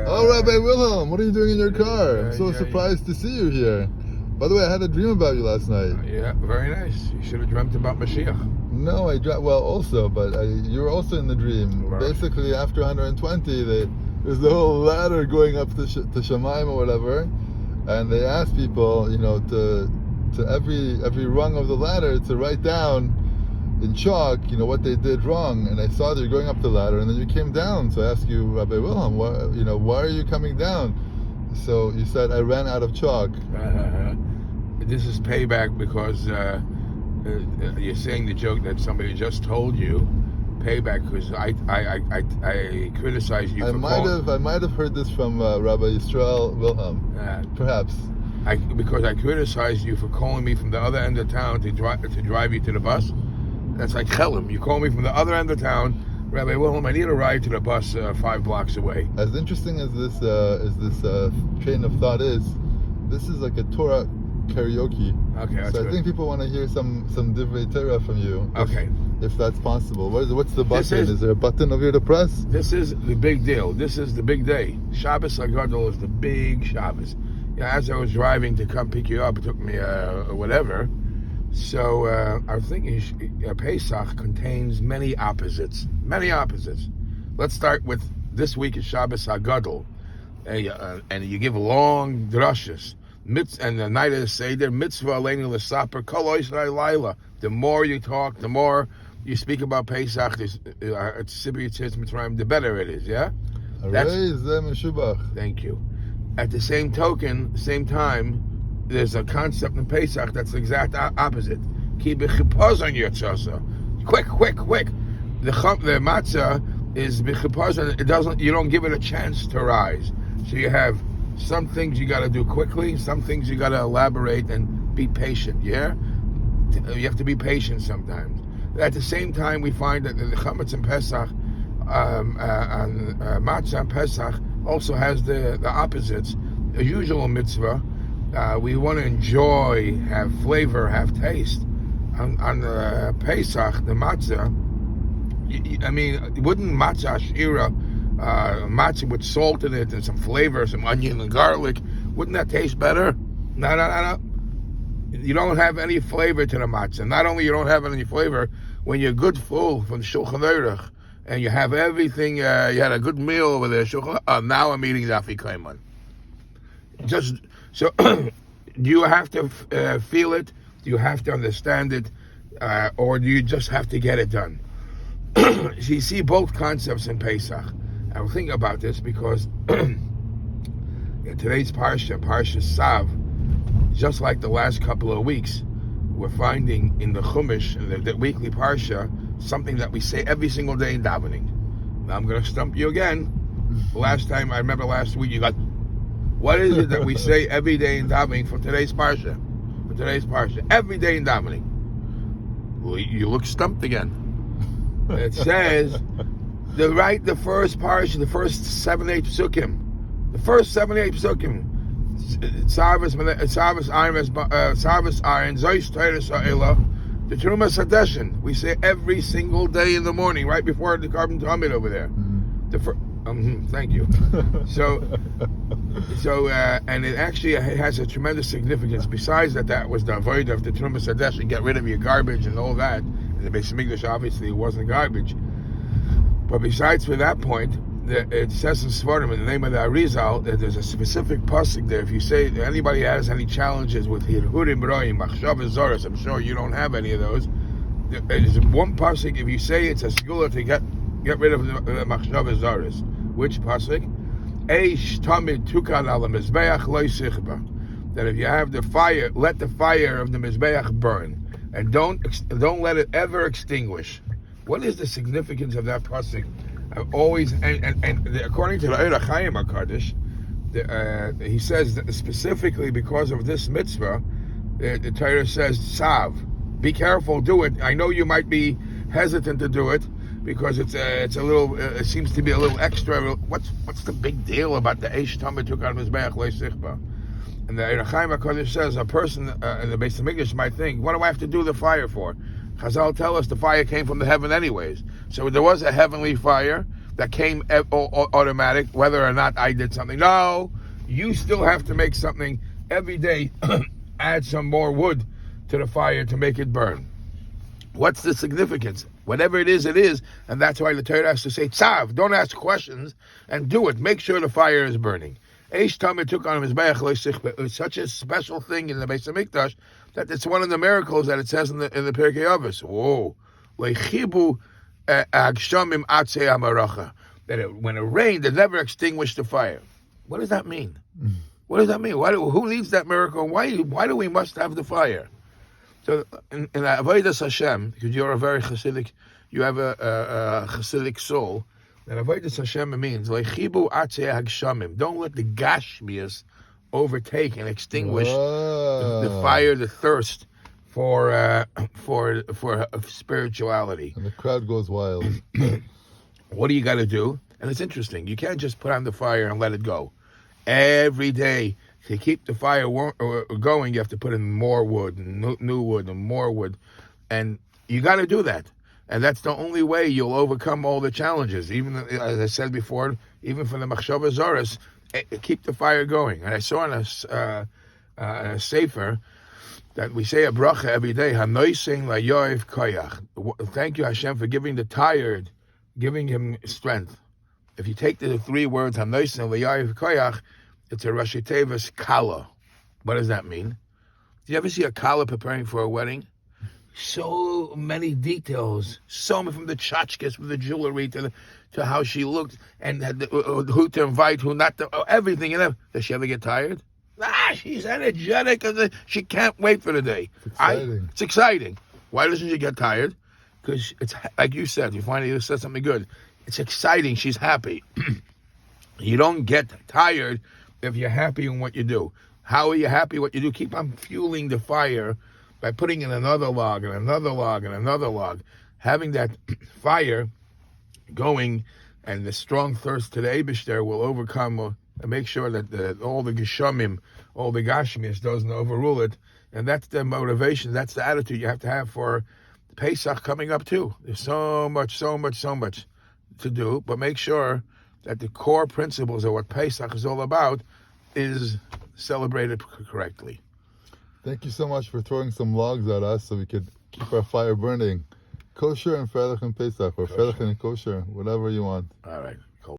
Oh, Rabbi Wilhelm, what are you doing in your car? I'm so surprised to see you here. By the way, I had a dream about you last night. Yeah, very nice. You should have dreamt about Mashiach. No, you were also in the dream. Right. Basically, after 120, there's the whole ladder going up to Shemaim or whatever, and they asked people, to every rung of the ladder to write down in chalk, what they did wrong. And I saw that you're going up the ladder, and then you came down. So I asked you, Rabbi Wilhelm, why are you coming down? So you said, I ran out of chalk. This is payback because you're saying the joke that somebody just told you. Payback because I criticized you. I might have heard this from Rabbi Yisrael Wilhelm. Perhaps. Because I criticized you for calling me from the other end of town to drive you to the bus. That's like chelim. You call me from the other end of town, Rabbi Wilhelm, I need a ride to the bus 5 blocks away. As interesting as this train of thought is, this is like a Torah karaoke. Okay, that's so good. I think people want to hear some divrei Torah from you. If that's possible. What's the button? Is there a button over here to press? This is the big deal. This is the big day. Shabbos HaGadol is the big Shabbos. As I was driving to come pick you up, it took me whatever. So I was thinking Pesach contains many opposites. Many opposites. Let's start with this week is Shabbos HaGadol. And you give long drushes. And the night of the Seder, mitzvah aleinu l'saper kol oisrei laila. The more you talk, the more you speak about Pesach, the better it is, yeah? Thank you. At the same token, same time, there's a concept in Pesach that's the exact opposite. Ki b'chipazon yotzosa. Quick. The matzah is b'chipazon. You don't give it a chance to rise. So you have some things you got to do quickly, some things you got to elaborate and be patient. Yeah, you have to be patient sometimes. At the same time, we find that the chametz and Pesach, matzah and Pesach also has the opposites. The usual mitzvah, we want to enjoy, have flavor, have taste. On the Pesach, the matzah, wouldn't matzah shira, matzah with salt in it and some flavor, some onion and garlic, wouldn't that taste better? No. You don't have any flavor to the matzah. Not only you don't have any flavor, when you're good full from Shulchan Aruch and you have everything, you had a good meal over there. Now I'm eating Zafi Kleiman. Just so, do you have to feel it? Do you have to understand it, or do you just have to get it done? So you see both concepts in Pesach. I'm thinking about this because today's Parsha Sav, just like the last couple of weeks, we're finding in the Chumash, in the weekly Parsha, something that we say every single day in davening. Now I'm going to stump you again. Last week you got, what is it that we say every day in davening for today's Parsha? Every day in davening. Well, you look stumped again. It says, the first Parsha, the first 7-8 psukim. The first 7-8 psukim. Sarvis Iron, Zois Teres Ha'ela, the Teruma Sadeshin. We say every single day in the morning, right before the carbon Talmud over there. Thank you. So, and it actually has a tremendous significance. Besides that was the avoid of the Teruma Sadeshin, get rid of your garbage and all that. In the Beis Hamikdash, obviously, it wasn't garbage. But besides for that point, it says in Svarim, in the name of the Arizal, that there's a specific pasuk there. If you say anybody has any challenges with Hirhurim Roim, Machshav Zoros, I'm sure you don't have any of those. There's one pasuk. If you say it's a segula to get rid of the Machshav Zoros, which pasuk? Eish Tamid Tukan Ala Mizbeach Lo Sichba. That if you have the fire, let the fire of the Mizbeach burn, and don't let it ever extinguish. What is the significance of that pasuk? Always, and according to the Eira Chaim HaKadosh, he says that specifically because of this mitzvah, the Torah says, Sav, be careful, do it. I know you might be hesitant to do it because it's a little, it seems to be a little extra. What's the big deal about the Eish Tamid Tukan Mizbeach Lo Sichba? And the Eira Chaim HaKadosh says a person in the Beis Hamikdash might think, what do I have to do the fire for? Chazal tell us the fire came from the heaven anyways. So there was a heavenly fire that came automatic, whether or not I did something. No, you still have to make something every day. Add some more wood to the fire to make it burn. What's the significance? Whatever it is, and that's why the Torah has to say tzav. Don't ask questions and do it. Make sure the fire is burning. Eish Tamid took on him his bayach. It's such a special thing in the Beis Hamikdash that it's one of the miracles that it says in the Pirkei Avos. Whoa, leichibu agshamim atzei amaracha. That when it rained, it never extinguished the fire. What does that mean? What does that mean? Who needs that miracle? Why do we must have the fire? So in Avodas Hashem, because you're a very Hasidic, you have a Hasidic soul. And Avodas Hashem means leichibu atzei hagshamim. Don't let the gashmias overtake and extinguish the fire, the thirst for spirituality. And the crowd goes wild. What do you got to do? And it's interesting. You can't just put on the fire and let it go. Every day, to keep the fire going, you have to put in more wood, and new wood, and more wood. And you got to do that. And that's the only way you'll overcome all the challenges. Even, as I said before, even for the Machshava Zoros, keep the fire going. And I saw in a sefer that we say a bracha every day, Hanoising layoiv koyach. Thank you, Hashem, for giving the tired, giving him strength. If you take the three words, Hanoising layoiv koyach, it's a Rashi Tevis kala. What does that mean? Do you ever see a kala preparing for a wedding? So many details, so many, from the tchotchkes, from the jewelry to how she looked, and who to invite, who not to, everything. Does she ever get tired? She's energetic, and she can't wait for the day. It's exciting. Why doesn't she get tired? Because it's like you said. You finally said something good. It's exciting. She's happy. You don't get tired if you're happy in what you do. How are you happy what you do? Keep on fueling the fire by putting in another log and another log and another log. Having that fire going, and the strong thirst to the Eibishter will overcome and make sure that all the Geshamim, all the Gashmis doesn't overrule it. And that's the motivation, that's the attitude you have to have for Pesach coming up too. There's so much to do, but make sure that the core principles of what Pesach is all about is celebrated correctly. Thank you so much for throwing some logs at us so we could keep our fire burning. Kosher and Freilich and Pesach, or Freilich and kosher, whatever you want. All right.